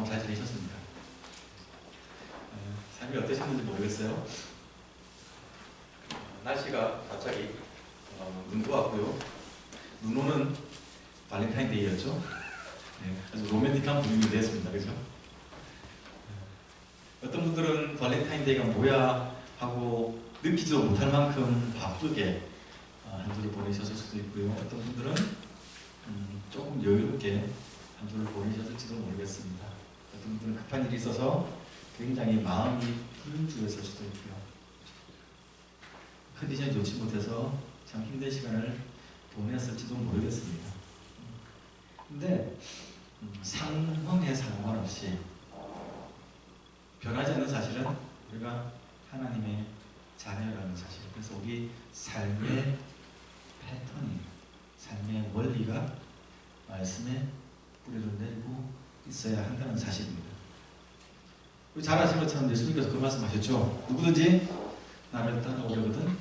잘 지내셨습니까? 삶이 어떠셨는지 모르겠어요. 날씨가 갑자기 눈도 왔고요. 눈 오는 발렌타인데이였죠. 아주 로맨틱한 분위기가 되었습니다. 그죠? 어떤 분들은 발렌타인데이가 뭐야 하고 느끼지도 못할 만큼 바쁘게 한 주를 보내셨을 수도 있고요. 어떤 분들은 조금 여유롭게 한 주를 보내셨을지도 모르겠습니다. 어떤 분들은 급한 일이 있어서 굉장히 마음이 분주했을 수도 있고요. 컨디션이 좋지 못해서 참 힘든 시간을 보냈을지도 모르겠습니다. 근데 상황에 상관없이 변하지 않는 사실은 우리가 하나님의 자녀라는 사실. 그래서 우리 삶의 패턴이, 삶의 원리가 말씀에 뿌리를 내리고 있어야 한다는 사실입니다. 우리 잘 아시는 것처럼 예수님께서 그 말씀하셨죠. 누구든지 나를 따라오려거든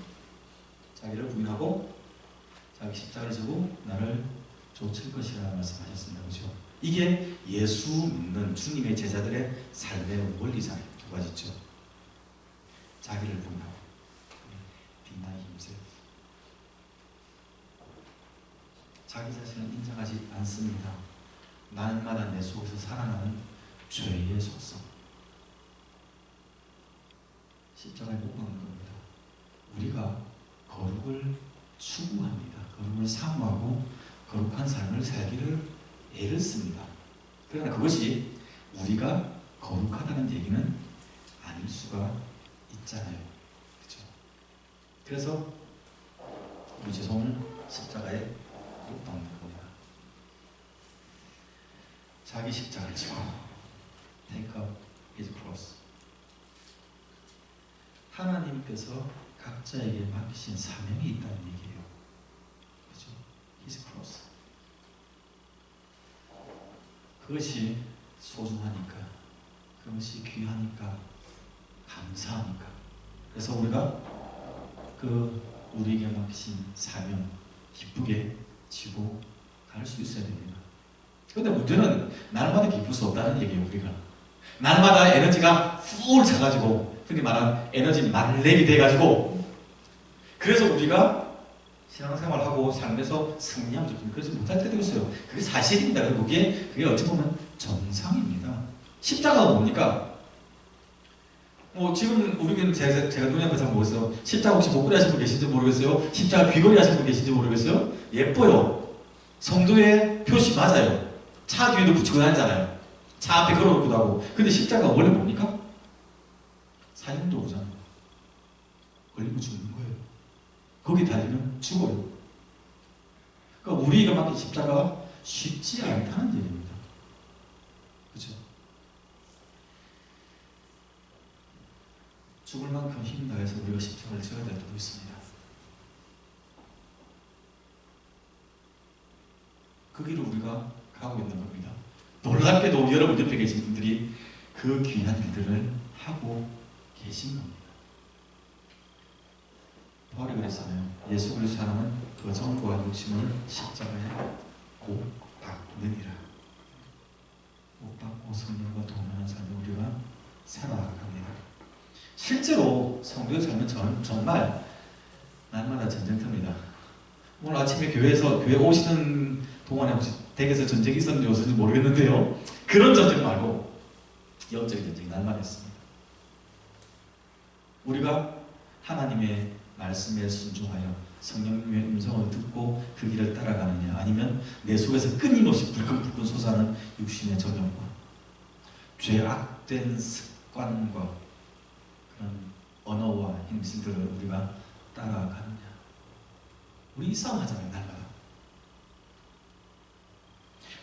자기를 부인하고 자기 십자가를 지고 나를 좇을 것이라는 말씀하셨습니다. 그렇죠? 이게 예수 믿는 주님의 제자들의 삶의 원리잖아요. 두 가지죠. 자기를 부인하고 deny himself. 자기 자신을 인정하지 않습니다. 날마다 내 속에서 살아나는 죄의 속성. 십자가에 못 박는 겁니다. 우리가 거룩을 추구합니다. 거룩을 사모하고 거룩한 삶을 살기를 애를 씁니다. 그러나 그것이 우리가 거룩하다는 얘기는 아닐 수가 있잖아요. 그렇죠? 그래서 우리 죄송을 십자가에 못 박는 겁니다. 자기 십자가를 지고 take up his cross. 하나님께서 각자에게 맡기신 사명이 있다는 얘기예요. 그렇죠? his cross. 그것이 소중하니까, 그것이 귀하니까, 감사하니까. 그래서 우리가 우리에게 맡기신 사명 기쁘게 지고 갈 수 있어야 됩니다. 그런데 문제는 날마다 기쁠 수 없다는 얘기예요. 우리가 날마다 에너지가 훌 차가지고 흔히 말하는 에너지 만렙이 돼가지고 그래서 우리가 신앙생활하고 삶에서 승리하면 좋겠는데 그러지 못할 때도 있어요. 그게 사실입니다. 그리고 그게 어찌 보면 정상입니다. 십자가가 뭡니까? 지금 우리는 제가 눈에 앞에서 보겠어요. 십자가 혹시 목걸이 하신 분 계신지 모르겠어요. 십자가 귀걸이 하신 분 계신지 모르겠어요. 예뻐요. 성도의 표시 맞아요. 차 뒤에도 붙이고 다니잖아요. 차 앞에 걸어놓기도 하고. 근데 십자가가 원래 뭡니까? 사형도구잖아요. 걸리면 죽는 거예요. 거기 달리면 죽어요. 그러니까 우리가 맡긴 십자가가 쉽지 않다는 얘기입니다. 그렇죠? 죽을 만큼 힘 다해서 우리가 십자가를 져야 될 때도 있습니다. 그 길을 우리가 가고 있는 겁니다. 놀랍게도 여러분 옆에 계신 분들이 그 귀한 일들을 하고 계신 겁니다. 바울이 그랬잖아요. 예수 그리스도 사람은 거정과 욕심을 십자가에 못 박느니라. 못 박고 성령과 동행하는 삶을 우리가 살아갑니다. 실제로 성도의 삶은 정말 날마다 전쟁터입니다. 오늘 아침에 교회 오시는 동안에 혹시 댁에서 전쟁이 있었는지 없었는지 모르겠는데요. 그런 전쟁 말고 영적인 전쟁이 날마다 있습니다. 우리가 하나님의 말씀에 순종하여 성령님의 음성을 듣고 그 길을 따라가느냐, 아니면 내 속에서 끊임없이 불끈불끈 솟아나는 육신의 정욕과 죄악된 습관과 그런 언어와 행실들을 우리가 따라가느냐. 우리 이 싸움 하잖아요. 날마다.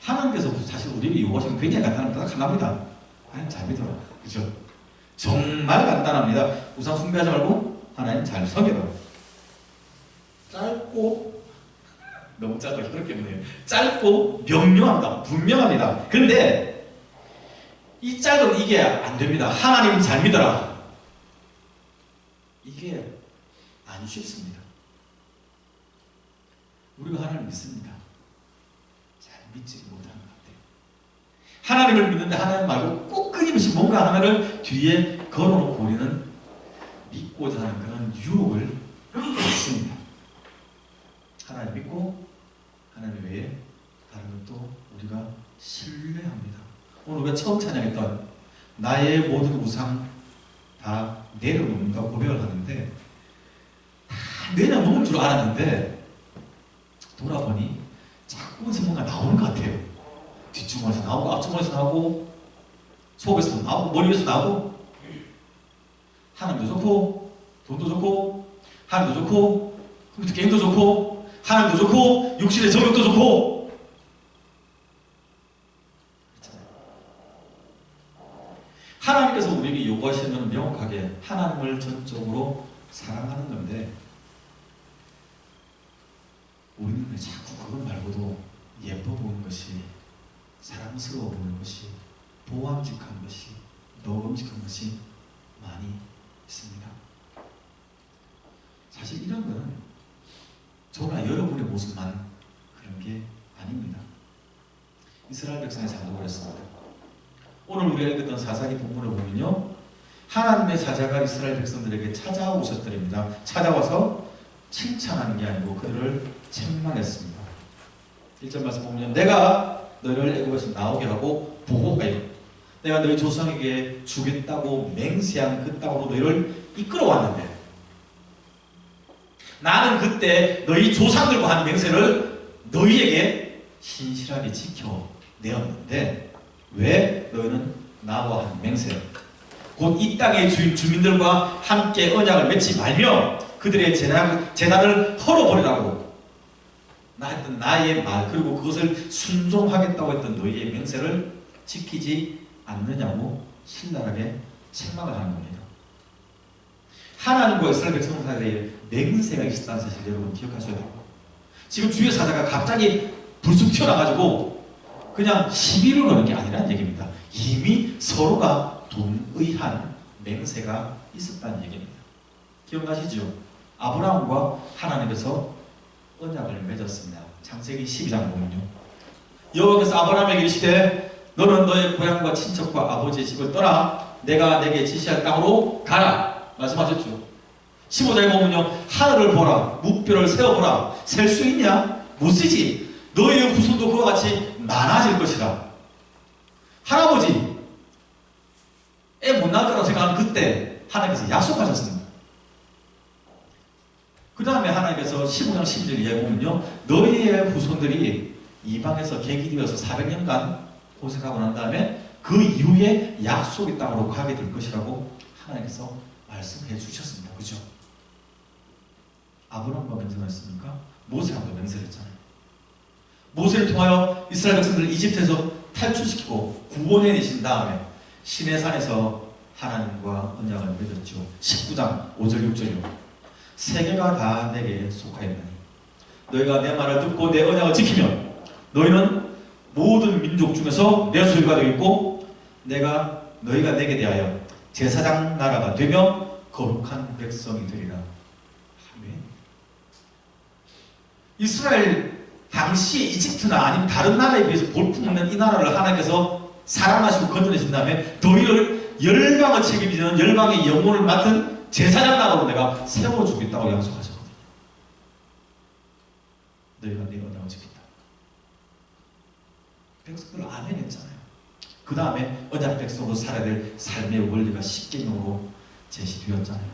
하나님께서 사실 우리에게 요구하시는 굉장히 간단합니다. 하나님 잘 믿어라. 그죠? 정말 간단합니다. 우상 숭배하지 말고 하나님 잘 섬겨라. 짧고 너무 짧고 힘들겠네요. 짧고 명료합니다. 분명합니다. 그런데 이 짧은 이게 안 됩니다. 하나님 잘 믿어라. 이게 안 쉽습니다. 우리가 하나님 믿습니다. 잘 믿지 못하는 것 같아요. 하나님을 믿는데 하나님 말고 꼭 끊임없이 뭔가 하나를 뒤에 걸어놓고 우리는 믿고자 하는 그런 유혹을 받습니다. 하나님 믿고 하나님 외에 다른 것도 우리가 신뢰합니다. 오늘 우리가 처음 찬양했던 나의 모든 우상 다 내려놓는다고 고백을 하는데 다 내려놓을 줄 알았는데 돌아보니 자꾸만 뭔가 나오는 것 같아요. 뒷주머니에서 나오고 앞주머니에서 나오고 속에서 나오고 머리에서 나오고 하나님도 좋고 돈도 좋고 하나님도 좋고 컴퓨터 게임도 좋고 하나님도 좋고 육신의 정욕도 좋고 그렇잖아요. 하나님께서 우리에게 요구하시는 건 명확하게 하나님을 전적으로 사랑하는 건데 우리는 왜 자꾸 그것 말고도 예뻐 보이는 것이 사랑스러워 보이는 것이 보암직한 것이 먹음직한 것이 많이 있습니다. 사실 이런 거는 저나 여러분의 모습만 그런 게 아닙니다. 이스라엘 백성의 잘도 그랬습니다. 오늘 우리가 읽었던 사사기 본문을 보면요, 하나님의 사자가 이스라엘 백성들에게 찾아오셨더랍니다. 찾아와서 칭찬하는 게 아니고 그들을 책망했습니다. 1절 말씀 보면 내가 너희를 애굽에서 나오게 하고 보호하여 내가 너희 조상에게 주겠다고 맹세한 그 땅으로 너희를 이끌어왔는데 나는 그때 너희 조상들과 한 맹세를 너희에게 신실하게 지켜내었는데 왜 너희는 나와 한 맹세 곧 이 땅의 주민들과 함께 언약을 맺지 말며 그들의 재단을 헐어버리라고 나 했던 나의 말 그리고 그것을 순종하겠다고 했던 너희의 맹세를 지키지 않느냐고 신랄하게 책망을 하는 겁니다. 하나님과 이스라엘 백성 사이에 맹세가 있었다는 사실 여러분 기억하셔야 돼요. 지금 주의 사자가 갑자기 불쑥 튀어나가지고 그냥 시비를 거는 게 아니라는 얘기입니다. 이미 서로가 동의한 맹세가 있었다는 얘기입니다. 기억나시죠? 아브라함과 하나님께서 언약을 맺었습니다. 창세기 12장 보면요. 여호와께서 아브라함에게 이르시되 너는 너의 고향과 친척과 아버지의 집을 떠나 내가 내게 지시할 땅으로 가라 말씀하셨죠. 15장에 보면요. 하늘을 보라 무뼈를 세어보라 셀 수 있냐? 못 쓰지. 너희의 후손도 그와 같이 많아질 것이라. 할아버지 애 못 낳을 거라고 생각하는 그때 하나님께서 약속하셨습니다. 그 다음에 하나님께서 15장 12절 이하에 보면요. 너희의 후손들이 이방에서 객이되어서 400년간 고생하고 난 다음에 그 이후에 약속의 땅으로 가게 될 것이라고 하나님께서 말씀해 주셨습니다. 그죠? 아브라함과 맹세를 했습니까? 모세하고 맹세를 했잖아요. 모세를 통하여 이스라엘 백성들을 이집트에서 탈출시키고 구원해내신 다음에 시내산에서 하나님과 언약을 맺었죠. 19장 5절 6절이요. 세계가 다 내게 속하였나니 너희가 내 말을 듣고 내 언약을 지키면 너희는 모든 민족 중에서 내 소유가 되겠고 내가 너희가 내게 대하여 제사장 나라가 되며 거룩한 백성이 되리라. 아멘. 이스라엘 당시 이집트나 아니면 다른 나라에 비해서 볼품없는 이 나라를 하나님께서 사랑하시고 건져내신 다음에 너희를 열방을 책임지는 열방의 영혼을 맡은 제사장 나라로 내가 세워주겠다고 약속하셨거든요. 너희가 내 언약을 지킨다. 백성들 아멘 했잖아요. 그 다음에 언약 백성으로 살아야 될 삶의 원리가 십계명으로 제시되었잖아요.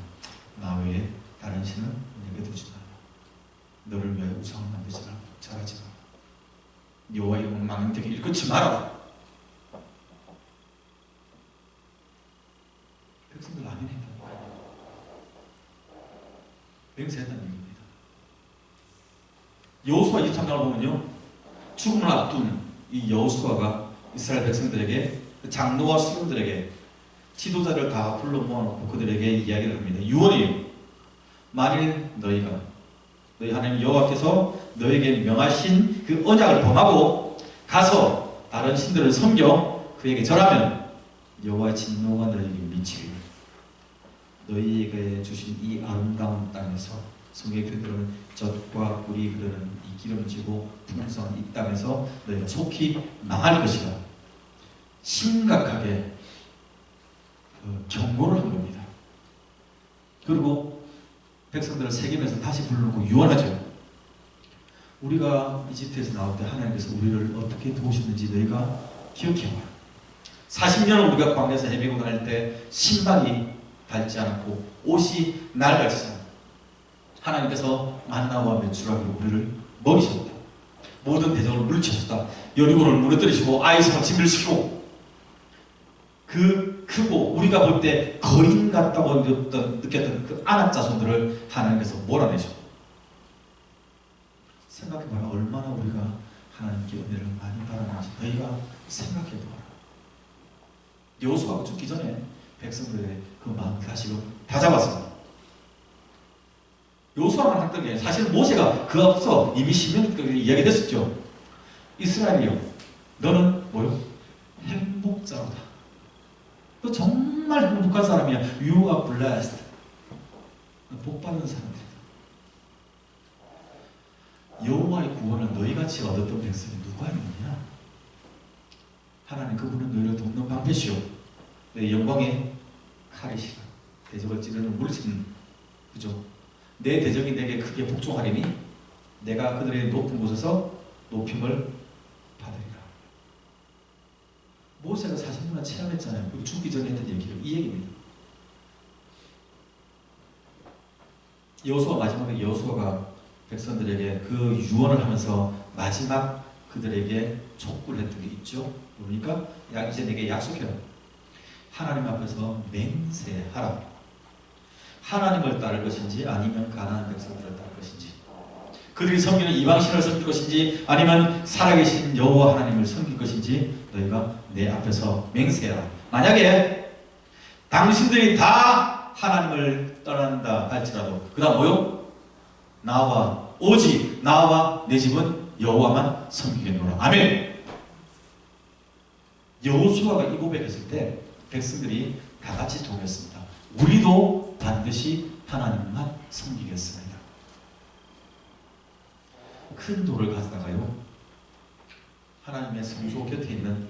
나 외에 다른 신은 내게 두지 마라. 너를 위하여 우상을 만들지 말고 절하지 마라. 여호와의 이름은 망령되게 일컫지 마라. 백성들 아멘 했다. 맹세했다는 얘기입니다. 여호수아 23장을 보면요. 죽음을 앞둔 이 여호수아가 이스라엘 백성들에게 장로와 수령들에게 지도자를 다 불러 모아놓고 그들에게 이야기를 합니다. 유언이에요. 만일 너희 하나님 여호와께서 너에게 명하신 그 언약을 범하고 가서 다른 신들을 섬겨 그에게 절하면 여호와의 진노가 너에게 미치리니 너희에게 주신 이 아름다운 땅에서 성경에 그들은 젖과 꿀이 흐르는 이 기름지고 풍성한 이 땅에서 너희가 속히 망할 것이라. 심각하게 경고를 한 겁니다. 그리고 백성들을 세겜에서 다시 불러놓고 유언하죠. 우리가 이집트에서 나올 때 하나님께서 우리를 어떻게 도우셨는지 너희가 기억해봐. 40년을 우리가 광야에서 헤매고 다닐 때 신발이 닳지 않았고 옷이 낡아지지 않았고 하나님께서 만나와 메추라기로 우리를 먹이셨다. 모든 대적을 물리치셨다. 여리고를 무너뜨리시고 아이성을 진멸시키고 그 크고 우리가 볼 때 거인 같다고 느꼈던 그 아낙 자손들을 하나님께서 몰아내셨고 생각해봐라. 얼마나 우리가 하나님께 은혜를 많이 받았는지 너희가 생각해봐라. 여호수아가 죽기 전에 백성들의 그 마음 다시금 다 잡았습니다. 여호수아만 했던 게 사실 모세가 그 앞서 이미 신명기 이야기됐었죠. 이스라엘이여 너는 뭐요? 행복자로다. 너 정말 행복한 사람이야. You are blessed. 복받는 사람들이다. 여호와의 구원을 너희같이 얻었던 백성이 누가 있느냐? 하나님 그분은 너희를 돕는 방패시오. 내 영광의 칼이시라. 대적을 찌르는 물리치는 그죠? 내 대적이 내게 크게 복종하리니 내가 그들의 높은 곳에서 높임을 받으리라. 모세가 40년간 체험했잖아요. 그리고 죽기 전에 했던 얘기가 이 얘기입니다. 여호수아 마지막에 여호수아가 백성들에게 그 유언을 하면서 마지막 그들에게 촉구를 했던 게 있죠. 그러니까 이제 내게 약속해라. 하나님 앞에서 맹세하라. 하나님을 따를 것인지 아니면 가나안 백성들을 따를 것인지 그들이 섬기는 이방신을 섬길 것인지 아니면 살아계신 여호와 하나님을 섬길 것인지 너희가 내 앞에서 맹세해라. 만약에 당신들이 다 하나님을 떠난다 할지라도 그 다음 뭐요? 나와 오직 나와 내 집은 여호와만 섬기겠노라. 아멘. 여호수아가 이 고백했을 때 백성들이 다 같이 동의했습니다. 우리도 반드시 하나님만 섬기겠습니다. 큰 돌을 가져다가요 하나님의 성소 곁에 있는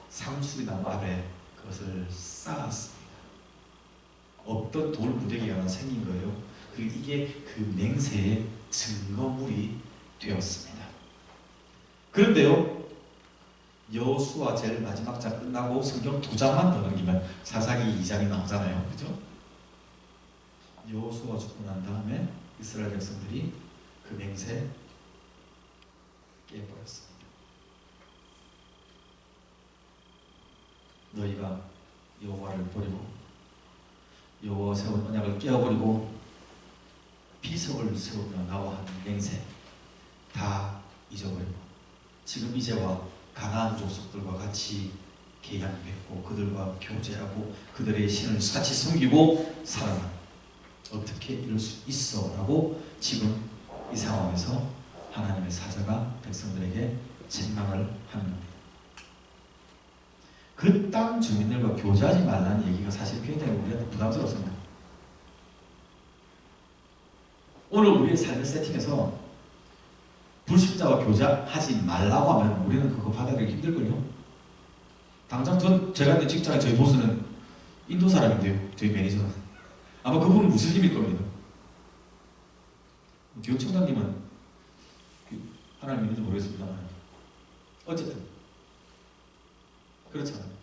상수리 나무 아래 그것을 쌓았습니다. 없던 돌 무더기가 하나 생긴 거예요. 이게 그 맹세의 증거물이 되었습니다. 그런데요 여호수아 제일 마지막 장 끝나고 성경 2장만 더 넘기면 사사기 2장이 나오잖아요. 그죠? 여호수아가 죽고 난 다음에 이스라엘 백성들이 그 맹세 깨버렸습니다. 너희가 여호와를 버리고 여호와 세운 언약을 깨어버리고 비석을 세우며 나와 하는 맹세 다 잊어버리고 지금 이제와 가나안 족속들과 같이 계약했고 그들과 교제하고 그들의 신을 같이 섬기고 살아라. 어떻게 이럴 수 있어? 라고 지금 이 상황에서 하나님의 사자가 백성들에게 책망을 하는 겁니다. 그 땅 주민들과 교제하지 말라는 얘기가 사실 굉장히 우리한테 부담스럽습니다. 오늘 우리의 삶의 세팅에서 불신자와 교제하지 말라고 하면 우리는 그거 받아들이기 힘들걸요. 당장 제가 있는 직장에 저희 보스는 인도 사람인데요. 저희 매니저는 아마 그분은 무슬림일 겁니다. 교육청장님은 하나님 믿는지 모르겠습니다만 어쨌든 그렇잖아요.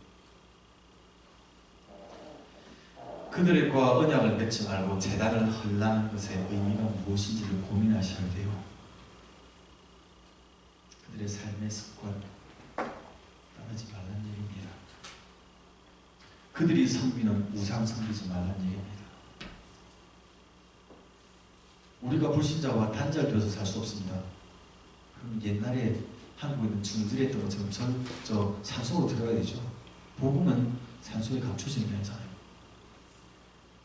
그들과 언약을 맺지 말고 제단을 헐라는 것의 의미가 무엇인지를 고민하셔야 돼요. 그들의 삶의 습관 따르지 말라는 얘기입니다. 그들이 섬기는 우상 섬기지 말라는 얘기입니다. 우리가 불신자와 단절되어서 살 수 없습니다. 그럼 옛날에 한국에 있는 중들이 했던 것처럼 저 산속으로 들어가야 되죠. 복음은 산속에 감춰지는 게 아니잖아요.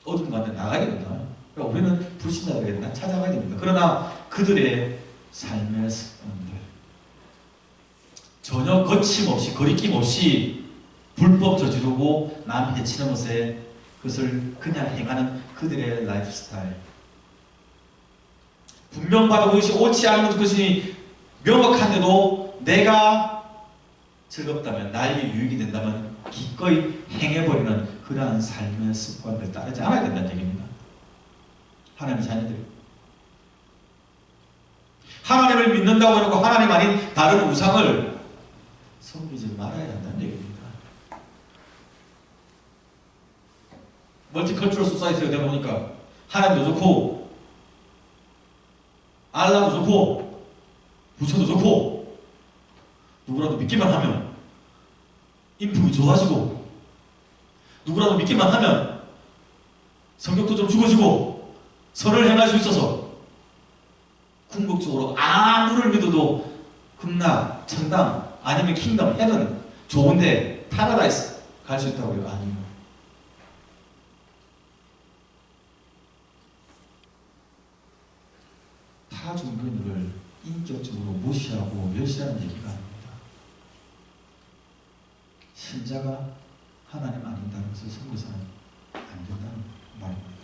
어둠 가운데 나가야 됩니다. 그러니까 우리는 불신자들에게 찾아가야 됩니다. 그러나 그들의 삶의 습관들 전혀 거침없이 거리낌 없이 불법 저지르고 남 해치는 것에 그것을 그냥 행하는 그들의 라이프 스타일 분명받아 그것이 옳지 않은 것이 명확한데도 내가 즐겁다면, 나에게 유익이 된다면 기꺼이 행해버리는 그러한 삶의 습관을 따르지 않아야 된다는 얘기입니다. 하나님의 자녀들, 하나님을 믿는다고 해놓고 하나님 아닌 다른 우상을 섬기지 말아야 한다는 얘기입니다. 멀티컬처럴 소사이티가 되다 보니까 하나님도 좋고 알라도 좋고 부처도 좋고 누구라도 믿기만 하면 인품이 좋아지고 누구라도 믿기만 하면 성격도 좀 죽어지고 선을 행할 수 있어서 궁극적으로 아무를 믿어도 극락, 천당 아니면 킹덤, 헤븐 좋은데 파라다이스 갈 수 있다고요? 아니요. 타 종교를 인격적으로 무시하고 멸시하는 얘기가 아닙니다. 신자가 하나님 아닌다는 것을 섬겨서는 안 된다는 말입니다.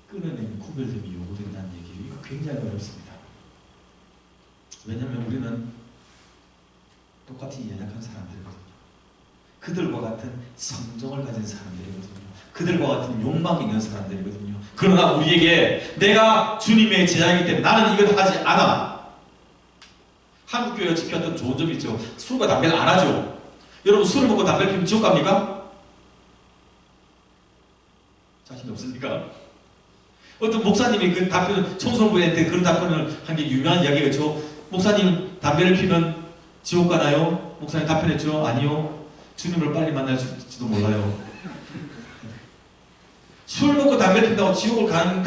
끊어내는 구별됨이 요구된다는 얘기예요. 이거 굉장히 어렵습니다. 왜냐하면 우리는 똑같이 연약한 사람들이거든요. 그들과 같은 성정을 가진 사람들이거든요. 그들과 같은 욕망이 있는 사람들이거든요. 그러나 우리에게 내가 주님의 제자이기 때문에 나는 이걸 하지 않아. 한국교회가 지켰던 좋은 점이 있죠. 술과 담배를 안 하죠. 여러분 술을 먹고 담배를 피우면 지옥 갑니까? 자신 없습니까? 어떤 목사님이 그 답변을 청소년부한테 그런 답변을 한 게 유명한 이야기겠죠. 목사님 담배를 피면 지옥 가나요? 목사님 답변했죠. 아니요. 주님을 빨리 만날지도 몰라요. 술 먹고 담배 핀다고 지옥을 가는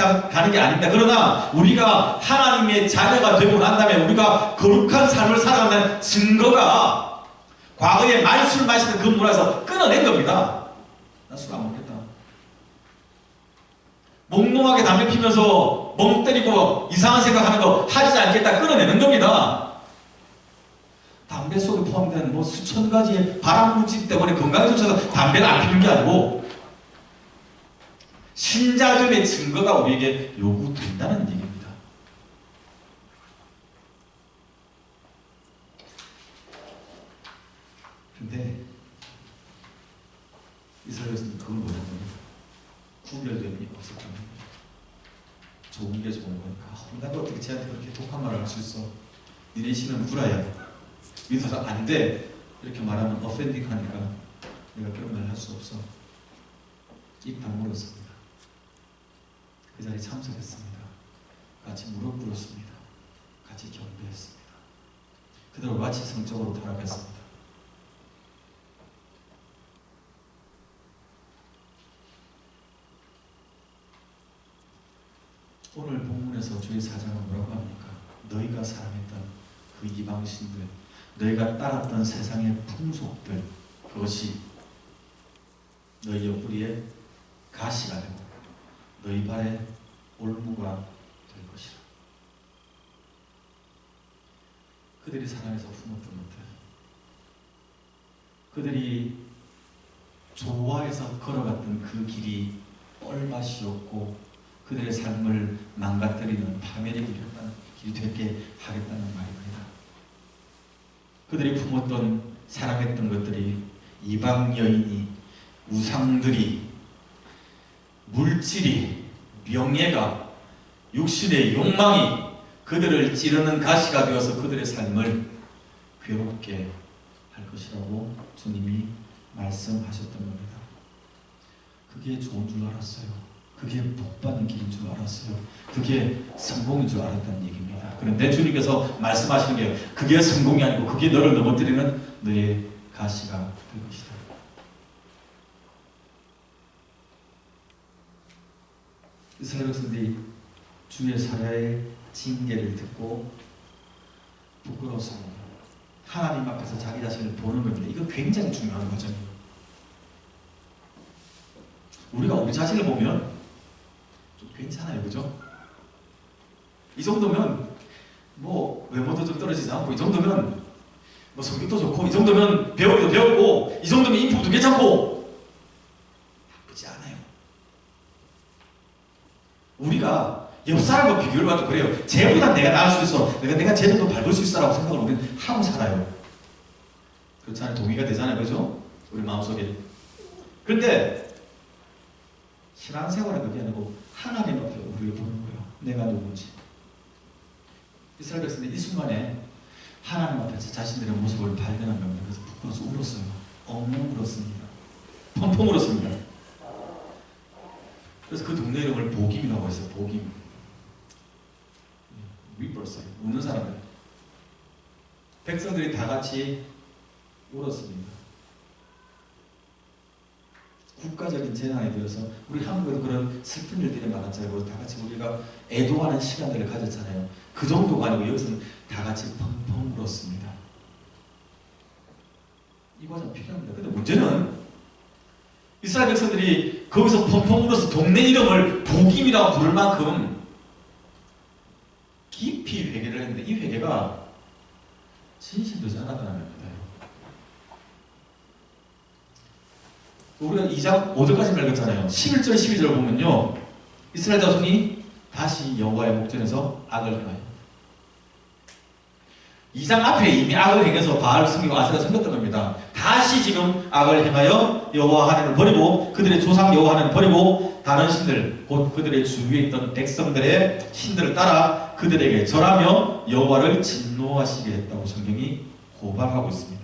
게 아닙니다. 그러나 우리가 하나님의 자녀가 되고 난 다음에 우리가 거룩한 삶을 살아가는 증거가 과거에 많이 술 마시던 그 문화에서 끊어낸 겁니다. 나 술 안 먹겠다. 몽롱하게 담배 피면서 멍 때리고 이상한 생각하는 거 하지 않겠다 끊어내는 겁니다. 담배 속에 포함된 뭐 수천 가지의 발암물질 때문에 건강에 좋아서 담배를 안 피우는 게 아니고 신자됨의 증거가 우리에게 요구된다는 얘기입니다. 근데 이스라엘에서는 그걸 뭐냐면 구별됨이 없었다는 거예요. 좋은 게 좋은 거니까 내가 어떻게 쟤한테 그렇게 독한 말을 할 수 있어. 니네 신은 구라야. 믿어서 안 돼. 이렇게 말하면 어펜딩 하니까 내가 그런 말 할 수 없어. 입 다물었습니다. 그 자리에 참석했습니다. 같이 무릎 꿇었습니다. 같이 경배했습니다. 그대로 마치 성적으로 타락했습니다. 오늘 본문에서 주의 사장은 뭐라고 합니까? 너희가 사랑했던 그 이방신들, 너희가 따랐던 세상의 풍속들, 그것이 너희 옆구리에 가시가 되고 너희 발에 올무가 될 것이라. 그들이 사랑해서 품었던 것들, 그들이 좋아해서 걸어갔던 그 길이 뻘맛이었고 그들의 삶을 망가뜨리는 파멸의 길이 되게 하겠다는 말입니다. 그들이 품었던 사랑했던 것들이 이방 여인이, 우상들이, 물질이, 명예가, 육신의 욕망이 그들을 찌르는 가시가 되어서 그들의 삶을 괴롭게 할 것이라고 주님이 말씀하셨던 겁니다. 그게 좋은 줄 알았어요. 그게 복받는 길인 줄 알았어요. 그게 성공인 줄 알았다는 얘기입니다. 그런데 주님께서 말씀하시는 게 그게 성공이 아니고 그게 너를 넘어뜨리는 너의 가시가 될 것이다. 이스라엘 백성들이 주의 사자의 징계를 듣고 부끄러웠습니다. 하나님 앞에서 자기 자신을 보는 겁니다. 이거 굉장히 중요한 과정이에요. 우리가 우리 자신을 보면 좀 괜찮아요, 그죠? 이 정도면 뭐 외모도 좀 떨어지지 않고, 이 정도면 뭐 성격도 좋고, 이 정도면 배우기도 배웠고, 이 정도면 인품도 괜찮고, 나쁘지 않아요. 우리가 옆 사람과 비교를 해도 그래요. 쟤보다 내가 나을 수 있어. 내가 쟤 정도 밟을 수 있어라고 생각을 우리는 하고 살아요. 그렇잖아요. 동의가 되잖아요. 그죠? 우리 마음속에. 그런데 신앙생활은 그게 아니고 하나님 앞에 우리를 보는 거예요. 내가 누군지. 이스라엘 백성들이 이 순간에 하나님 앞에서 자신들의 모습을 발견한 겁니다. 그래서 부끄러워서 울었어요. 엉엉 울었습니다. 펑펑 울었습니다. 그래서 그 동네 이름을 복임이라고 했어요. 복임. 위버스, 우는 사람들. 백성들이 다 같이 울었습니다. 국가적인 재난에 되어서 우리 한국에도 그런 슬픈 일들이 많았잖아요. 다 같이 우리가 애도하는 시간들을 가졌잖아요. 그 정도가 아니고 여기서는 다 같이 펑펑 울었습니다. 이 과정 필요합니다. 근데 문제는 이스라엘 백성들이 거기서 펑펑 울어서 동네 이름을 복임이라고 부를 만큼 깊이 회개를 했는데 이 회개가 진실되지 않았다는 겁니다. 우리가 2장 5절까지 읽었잖아요. 11절 12절을 보면요, 이스라엘 자손이 다시 여호와의 목전에서 악을 행하여 2장 앞에 이미 악을 행해서 바알 섬기고 아세라 섬겼던 겁니다. 다시 지금 악을 행하여 여호와 하나님을 버리고 그들의 조상 여호와 하나님을 버리고 다른 신들 곧 그들의 주위에 있던 백성들의 신들을 따라 그들에게 절하며 여호와를 진노하시게 했다고 성경이 고발하고 있습니다.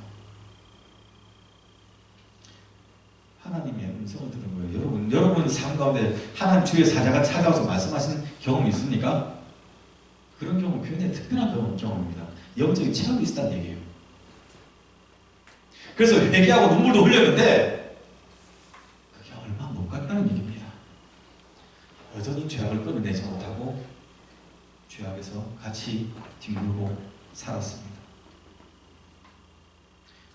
하나님의 음성을 들은 거예요. 여러분 삶 가운데 하나님 주의 사자가 찾아와서 말씀하신 경험이 있습니까? 그런 경험은 굉장히 특별한 경험입니다. 영적인 체험이 있었다는 얘기예요. 그래서 회개하고 눈물도 흘렸는데 그게 얼마 못 갔다는 얘기입니다. 여전히 죄악을 끊어내지 못하고 죄악에서 같이 뒹굴고 살았습니다.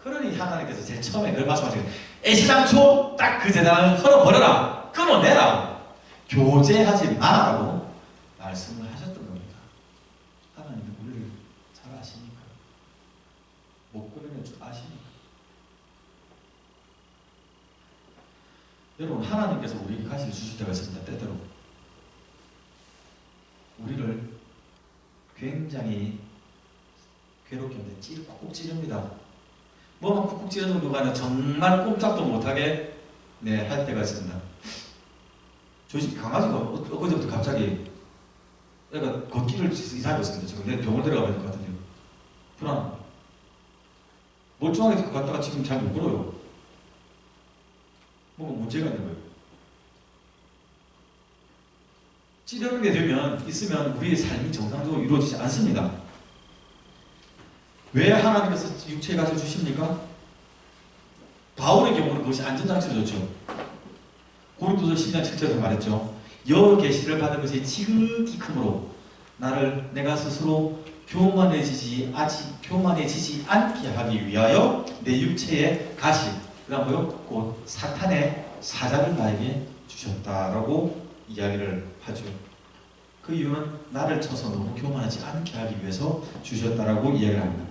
그러니 하나님께서 제일 처음에 그걸 말씀하시고 애시당초 딱 그 재단을 헐어버려라, 끊어내라, 교제하지 마라고 말씀을 하셨던 겁니다. 하나님은 우리를 잘 아시니까, 못 끊어낼 줄 아시니까. 여러분, 하나님께서 우리에게 가시를 주실 때가 있습니다. 때때로 우리를 굉장히 괴롭게 하는데 콕콕 찌릅니다. 뭐만 콕콕 찌르는 정도가 아니라 정말 꼼짝도 못하게 할 때가 있습니다. 저희 강아지가 어제부터 갑자기 애가 걷기를 이상하게 했습니다. 지금 내 병원 데려가야 될 것 같은데요. 불안. 멀쩡하게 갔다가 지금 잘 못 걸어요. 뭔가 문제가 있는 거예요. 찌르게 되면 있으면 우리의 삶이 정상적으로 이루어지지 않습니다. 왜 하나님께서 육체의 가시를 주십니까? 바울의 경우는 그것이 안전장치였죠. 고린도서 10장 7절에서 말했죠. 여러 계시를 받은 것이 지극히 크므로 나를 내가 스스로 교만해지지 않게 하기 위하여 내 육체의 가시, 그 다음 뭐요? 곧 사탄의 사자를 나에게 주셨다라고 이야기를 하죠. 그 이유는 나를 쳐서 너무 교만하지 않게 하기 위해서 주셨다라고 이야기를 합니다.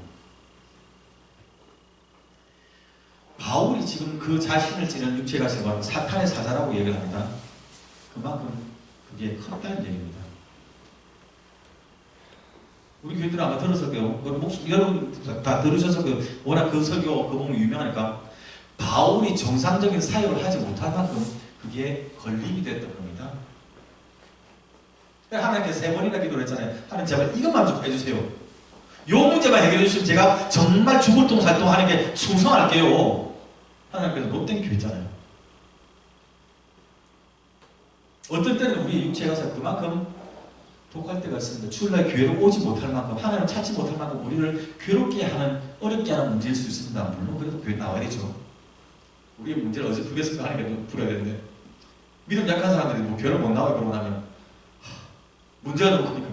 바울이 지금 그 자신을 찌는 육체가 지금 사탄의 사자라고 얘기를 합니다. 그만큼 그게 컸다는 얘기입니다. 우리 교회들 아마 들었을 거예요. 여러분 다 들으셨을 거예요. 워낙 그 설교, 그 부분이 유명하니까. 바울이 정상적인 사역을 하지 못할 만큼 그게 걸림이 됐던 겁니다. 하나님께 3번이나 기도를 했잖아요. 하나님 제발 이것만 좀 해주세요. 요 문제만 해결해 주시면 제가 정말 죽을 똥 살 똥 하나님께 충성할게요. 하나님께서 못된 교회 있잖아요. 어떤 때는 우리 육체가 그만큼 독할 때가 있습니다. 주일날 교회로 오지 못할 만큼, 하나님을 찾지 못할 만큼 우리를 괴롭게 하는, 어렵게 하는 문제일 수 있습니다. 물론 그래도 교회 나와야 되죠. 우리의 문제를 어제 풀겠습니까? 하나님께 풀어야 되는데, 믿음 약한 사람들이 뭐 교회를 못 나와요. 그러고 나면 문제가 너무 크니까.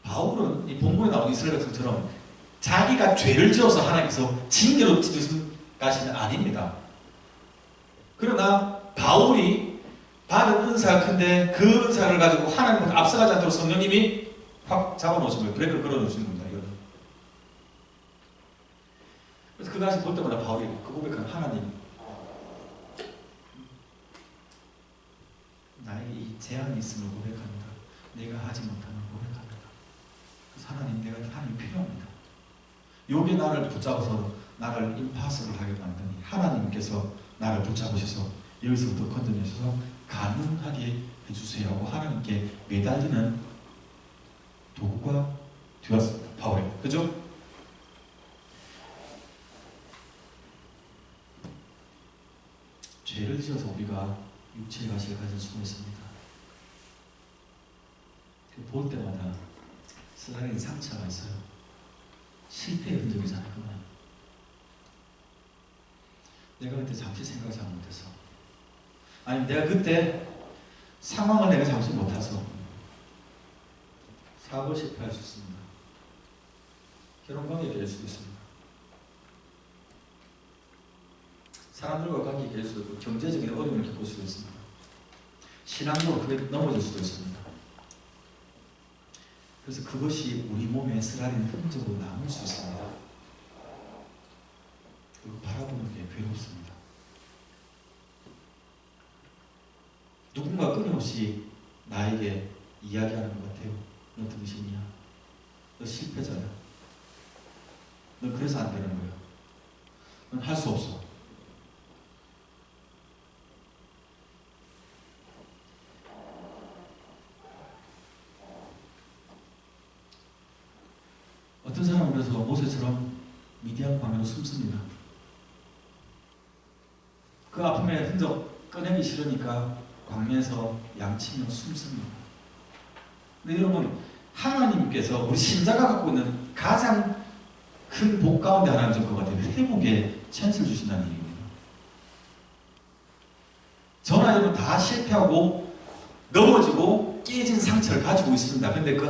바울은 이 본문에 나오는 이스라엘 백성처럼 자기가 죄를 지어서 하나님께서 징계로 찢으신 것은 아닙니다. 그러나 바울이 받은 은사가 큰데 그 은사를 가지고 하나님을 앞서가지 않도록 성령님이 확 잡아놓으신 거예요. 브레이크를 걸어놓으신 겁니다. 이거는. 그래서 그것을 볼 때마다 바울이 그 고백한 하나님, 제한이 있음을 고백합니다. 내가 하지 못하는 고백합니다. 그래서 하나님, 내가 하나님 필요합니다. 요게 나를 붙잡아서 나를 임파서블 하게 만드니 하나님께서 나를 붙잡으셔서 여기서부터 건져내셔서 가능하게 해주세요 하고 하나님께 매달리는 도구가 되었습니다. 바울이. 그죠? 죄를 지어서 우리가 육체의 가시를 가질 수가 있습니다. 볼 때마다 쓰라린 상처가 있어요. 실패의 흔적이잖아요. 그건. 내가 그때 잠시 생각을 잘 못해서, 아니면 내가 그때 상황을 내가 잠시 못해서 사고 실패할 수 있습니다. 결혼관계에 될 수도 있습니다. 사람들과 관계에 될 수도 있고 경제적인 어려움을 겪을 수도 있습니다. 신앙적으로 크게 넘어질 수도 있습니다. 그래서 그것이 우리 몸에 쓰라린 흔적으로 남을 수 있습니다. 그리고 바라보는 게 괴롭습니다. 누군가 끊임없이 나에게 이야기하는 것 같아요. 너 등신이야. 너 실패자야. 너 그래서 안 되는 거야. 넌 할 수 없어. 어떤 사람은 그래서 모세처럼 미디안 광야로 숨습니다. 그 아픔의 흔적 꺼내기 싫으니까 광야에서 양치며 숨습니다. 근데 여러분, 하나님께서 우리 신자가 갖고 있는 가장 큰 복 가운데 하나는 좀 그거 같아요. 회복의 찬스를 주신다는 얘기입니다. 저나 여러분 다 실패하고 넘어지고 깨진 상처를 가지고 있습니다. 근데 그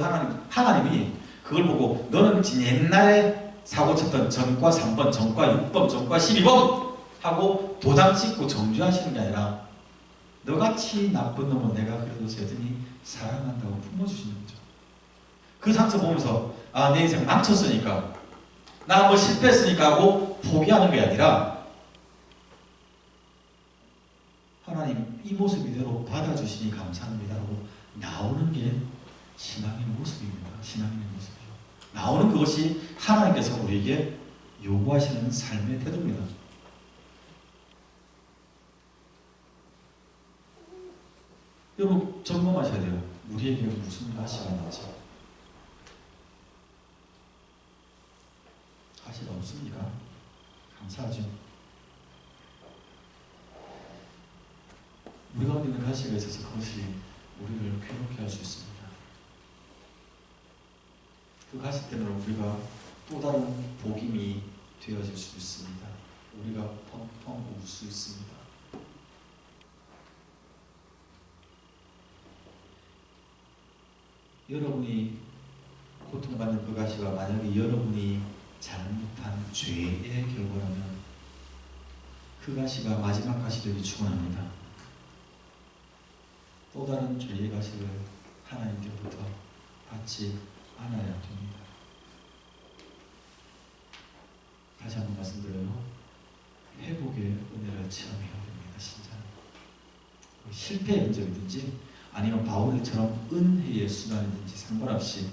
하나님이 그걸 보고 너는 옛날에 사고 쳤던 전과 3번, 전과 6번, 전과 12번 하고 도장 찍고 정죄하시는 게 아니라 너같이 나쁜 놈은 내가 그래도 여전히 사랑한다고 품어주시는 거죠. 그 상처 보면서 아, 내 인생 망쳤으니까 나 뭐 실패했으니까 하고 포기하는 게 아니라 하나님 이 모습 이대로 받아주시니 감사합니다 하고 나오는 게 신앙의 모습입니다. 신앙의 모습이죠. 나오는 그것이 하나님께서 우리에게 요구하시는 삶의 태도입니다. 여러분 점검하셔야 돼요. 우리에게 무슨 가시가 있는지. 가시가 없습니까? 감사하죠. 우리 가운데 있는 가시가 있어서 그것이 우리를 괴롭게 할 수 있습니다. 그 가시 때문에 우리가 또 다른 복임이 되어질 수 있습니다. 우리가 펑펑 울 수 있습니다. 여러분이 고통받는 그 가시가 만약에 여러분이 잘못한 죄의 결과라면 그 가시가 마지막 가시 되기 축원합니다. 또 다른 죄의 가시를 하나님께로부터 받지 않아야 됩니다. 다시 한번 말씀드려요. 회복의 은혜를 체험해야 됩니다. 신자는 실패의 흔적이든지 아니면 바울처럼 은혜의 순환이든지 상관없이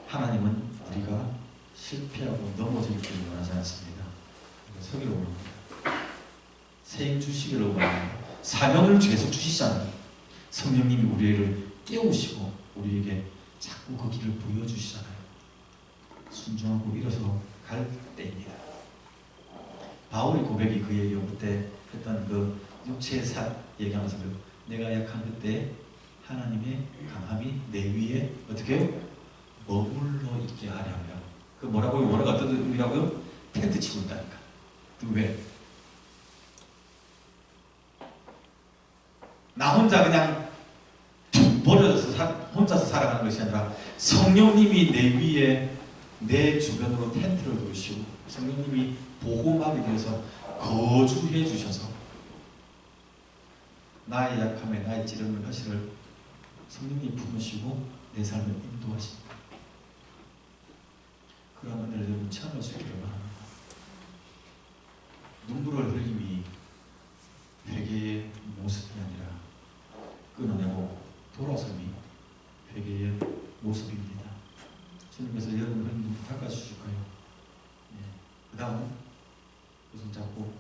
하나님은 우리가 실패하고 넘어지기를 원하지 않습니다. 서기로 원합니다. 생 주시기를 원합니다. 사명을 계속 주시잖아요. 성령님이 우리를 깨우시고 우리에게 자꾸 그 길을 보여주시잖아요. 순종하고 일어서 갈 때입니다. 바울의 고백이 그 얘기を그때 했던 그 육체의 얘기하면서 내가 약한 그때 하나님의 강함이 내 위에 어떻게 머물러 있게 하려면 그 뭐라고요? 뭐라고 어떤 의미라고요? 텐트 치고 있다니까. 왜? 나 혼자 그냥 버려져서 혼자서 살아가는 것이 아니라 성령님이 내 위에 내 주변으로 텐트를 두시고 성령님이 보호막이 되어서 거주해 주셔서 나의 약함에 나의 찌르는 가시를 성령님 품으시고 내 삶을 인도하십니다. 그런 은혜를 여러분 체험할 수 있기를 바랍니다. 눈물을 흘림이 회개의 모습이 아니라 주님께서 여러분을 누구 닦아주실 거예요. 그 다음 우선 잡고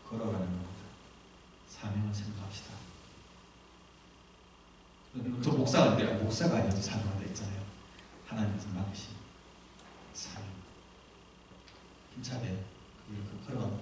걸어가는 겁니다. 사명을 생각합시다. 저 목사인데요. 목사가 아니어도 사명을 했잖아요. 하나님께서 맡기신 사명. 힘차게 그 걸어가는